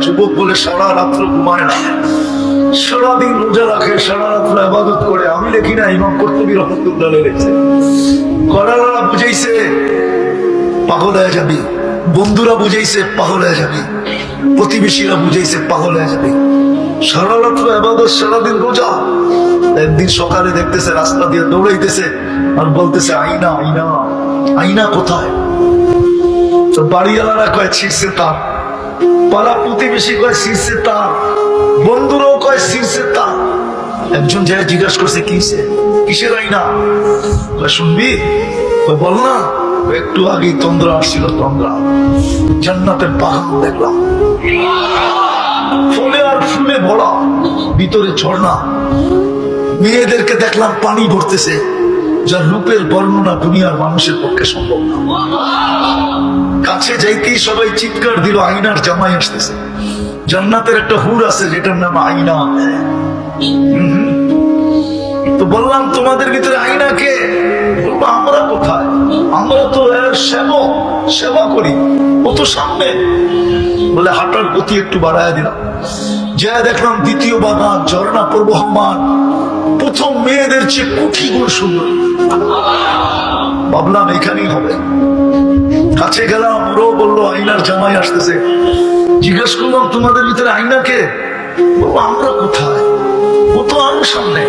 যুবক বলে সারা রাত্র ঘুমায় না, সারাদিন রোজা রাখে, সারা রাত্র ইবাদত করে। আমি দেখি না, ইমাম কর্তুবী রহমতুল্লাহ লিখছে, ঘরেরা বুঝাইছে পাগল হয়ে যাবি, বন্ধুরা বুঝাইছে পাগল হয়ে যাবি, প্রতিবেশীরা বুঝাইছে পাগল হয়ে যাবি, সারা রাত্র ইবাদত, সারাদিন রোজা। একদিন সকালে দেখতেছে রাস্তা দিয়ে দৌড়াইতেছে আর বলতেছে আইনা আইনা আইনা কোথায়? তো বাড়িওয়ালারা কয় শীর্ষে তার, পাড়া প্রতিবেশী কয় শীর্ষে তার, বন্ধুরাও কয় শীর্ষে তার। একজন যাই জিজ্ঞাসা করছে কিসে, কিসের আইনা? শুনবি? বল না। একটু আগে তন্দ্রা আসছিল, তন্দ্রা, জান্নাতের বাগান দেখলাম, ফলে আর ফুলে ভরা, ভিতরে ঝর্ণা, মেয়েদেরকে দেখলাম পানি ভরতেছে, যার রূপের বর্ণনা দুনিয়ার মানুষের পক্ষে সম্ভব না। কাছে যাইতেই সবাই চিৎকার দিল, আইনার জামাই আসতেছে। জান্নাতের একটা হুর আছে যেটার নাম আইনা। তো বললাম তোমাদের ভিতরে আইনা কে? বলবো আমরা কোথায়, আমরা তো সেবক, সেবা করি, ও তো সামনে। বলে হাঁটার গতি একটু বাড়ায় দিলাম, যা দেখলাম দ্বিতীয় বাগান, ঝর্ণা প্রবহমান, প্রথম মেয়েদের চেয়ে কোটি গুণ সুন্দর। ভাবলাম এখানেই হবে। কাছে গেলাম, ওরাও বললো আইনার জামাই আসতেছে। জিজ্ঞেস করলাম তোমাদের ভিতরে আইনা কে? বলবো আমরা কোথায়, ও তো আরো সামনে,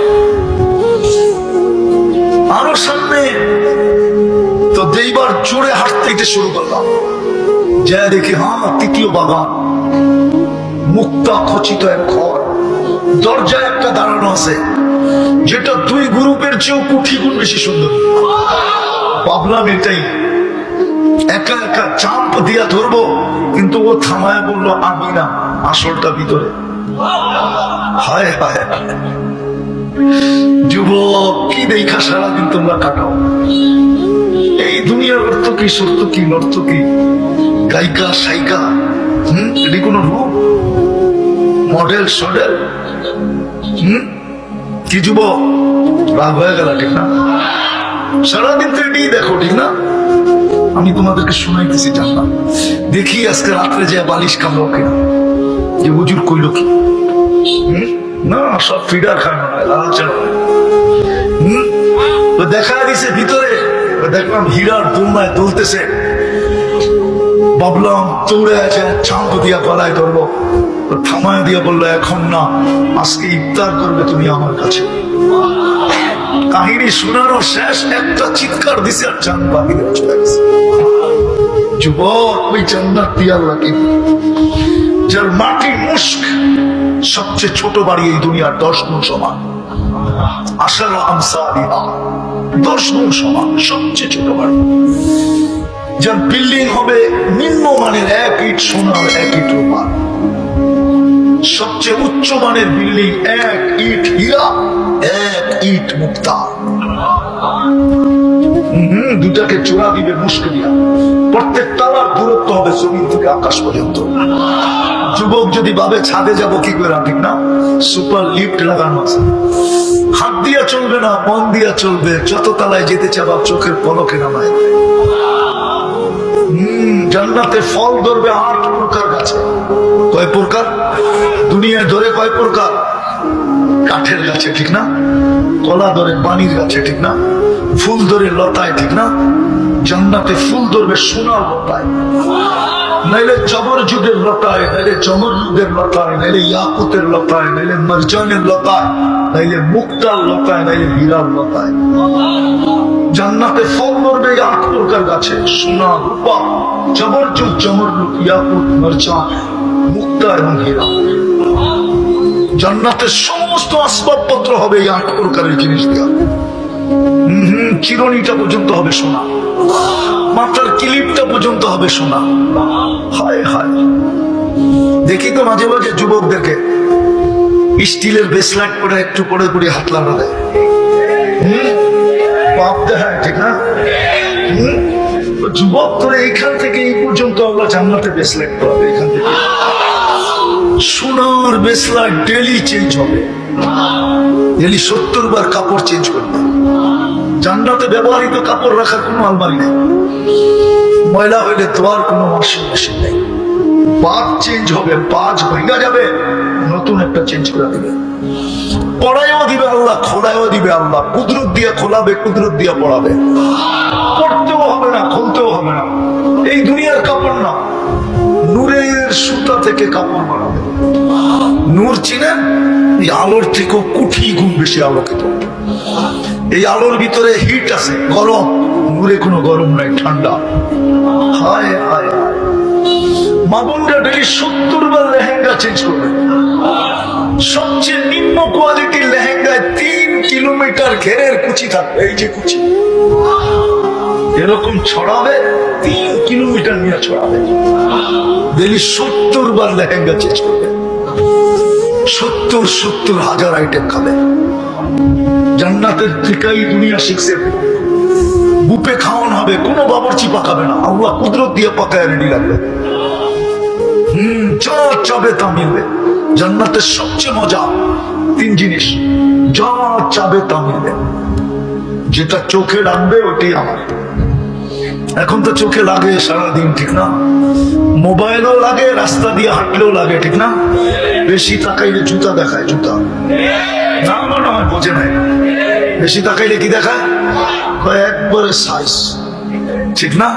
আরো সামনে। তো এইবার জোরে হাঁটতে শুরু করলাম, যা দেখি হ্যাঁ তৃতীয় বাগান, মুক্তা খচিত এক ঘর, দরজায় একটা দাঁড়ানো আছে যেটা দুই গ্রুপের চেয়েও কোটি গুণ বেশি সুন্দর। ভাবলাম এটাই, একা একা চাপ দিয়া ধরবো, কিন্তু ও থামায় বললো আমি না, আসলটা ভিতরে। হায় হায়, যুবক কি দেখা সারাদিন তোমরা কাটাও? এই দুনিয়ার অর্থ কি, সত্য কি, নর্থ কি, গায়িকা সাইকা, এটি কোন রূপ, মডেল সডেল? কি যুবক রাগ হয়ে গেল? ঠিক না? সারাদিন তো এটি দেখো, ঠিক না? আমি তোমাদেরকে শোনাইতেছি, জানলাম দেখি আজকে রাত্রে যে বালিশ কামড়াও কিনা। যে হুজুর কইল কি? না, সব ফিডার খায় না, লাল চাল। দেখা দিছে ভিতরে, দেখলাম হীরার দুলনায় দুলতেছে। ভাবলাম দৌড়ে আছে, চাঁদ দিয়া গলায় ধরবো, থামায় দিয়া বললো এখন না, আজকে ইফতার করবে তুমি আমার কাছে। কাহিনী শোনারও শেষ, একটা চিৎকার দিছে আর চাঁদ বাহিরে চলে গেছে। যুবক, ওই জান্নাত দিয়া লাগে, যার মাটি মুস্ক, সবচেয়ে ছোট বাড়ি এই দুনিয়ার 10 গুণ সমান, আশারা আমসালিহা, 10 গুণ সমান, সবচেয়ে ছোট বাড়ি। যার বিল্ডিং হবে নিম্নমানের 1 ইট সোনার 1 ইট রূপার, সবচেয়ে উচ্চ মানের বিল্ডিং 1 ইট হীরা 1 ইট মুক্তা। দুটাকে চোরা দিবে মুস্ক দিয়া, প্রত্যেক তালার দূরত্ব হবে জমিন থেকে আকাশ পর্যন্ত। যুবক যদি ভাবে ছাদে যাব কি করে, ঠিক না? সুপার লিফট লাগানো আছে, হাত দিয়া চলবে না, মন দিয়া চলবে। যত তালায় যেতে চাবা চোখের পলকে নামায়। জান্নাতে ফল ধরবে 8 প্রকার গাছে। কয় প্রকার? দুনিয়ায় ধরে কয় প্রকার? কাঠের গাছে, ঠিক না? কলা ধরে পানির গাছে, ঠিক না? ফুল ধরে লতায়, ঠিক না? জান্নাতে ফুল ধরবে সোনার লতায়, নাইলে জবর যুগের লতায়, নাইলে জমর যুগের লতায়, নাইলে ইয়াকুতের লতায়, নাইলে মারজানের লতায়, নাইলে মুক্তার লতায়, নাইলে হীরার লতায়। জান্নাতে ফল ধরবে 8 প্রকার গাছে, সোনা, রূপা, জবর যুগ, জমর যুগ, ইয়াকুত, মারজান, মুক্তা এবং হীরা। জান্নাতের সমস্ত আসবাবপত্র হবে এই 8 প্রকারের জিনিস দিয়া। চিরুনিটা পর্যন্ত হবে সোনা, মাথার কিলিপটা পর্যন্ত হবে সোনা। হায় হায়, দেখি তো মাঝে মাঝে যুবকদেরকে স্টিলের ব্রেসলেট করে একটু করে করে হাত লাগা দেয়, পাপ দেখায়, ঠিক না? যুবক তোরে এইখান থেকে এই পর্যন্ত আল্লাহ জান্নাতে ব্রেসলেট করাবে। এখান থেকে সোনার ব্রেসলেট ডেলি চেঞ্জ হবে, ডেলি 70 বার কাপড় চেঞ্জ করবে। জান্নাতে ব্যবহৃত কাপড় রাখার কোনো আলমারি নেই, ময়লা হইলে ধোয়ার কোনো ওয়াশিং মেশিন নেই। বাদ চেঞ্জ হবে, বাজ ভেঙে যাবে, নতুন একটা চেঞ্জ করে দিবে। পড়াইও দিবে আল্লাহ, খোলাইও দিবে আল্লাহ। কুদরত দিয়ে খোলাবে, কুদরত দিয়ে পড়াবে। পড়তেও হবে না, খুলতেও হবে না। এই দুনিয়ার কাপড় না, নূরের সুতা থেকে কাপড় বানাবে। নূর চিনেন? এই আলোর থেকেও কোটি গুণ বেশি আলোকিত। এই আলোর ভিতরে হিট আছে, গরম। নূরে কোনো গরম নাই, ঠান্ডা। হায় হায় হায়, মা বোনরা ডেলি 70 বার লেহেঙ্গা চেঞ্জ করবে। সবচেয়ে নিম্ন কোয়ালিটির লেহেঙ্গায় 3 কিলোমিটার ঘেরের কুচি থাকবে। এই যে কুচি এরকম ছড়াবে, 3 কিলোমিটার নিয়ে ছড়াবে। ডেলি 70 বার লেহেঙ্গা চেঞ্জ করবে। 70 হাজার আইটেম খাবে। জান্নাতের ঠিকাই দুনিয়া শিখছে। বুপে খাওয়ান হবে, কোনো বাবরচি পাকাবে না। আল্লাহ কুদরত দিয়ে পাকায় রেডি লাগবে। যা চাবে তা মিলবে। জান্নাতের সবচেয়ে মজা 3 জিনিস, যা চাবে তা মিলবে। যেটা চোখে লাগবে ওটাই আমার। এখন তো চোখে লাগে সারাদিন, ঠিক না? মোবাইলও লাগে, রাস্তা দিয়ে হাঁটলেও লাগে, ঠিক না? বেশি তাকাইলে জুতা দেখায়, জুতা না না বোঝে নাই। বেশি তাকাইলে কি দেখায়? একবারে সাইজ, ঠিক না?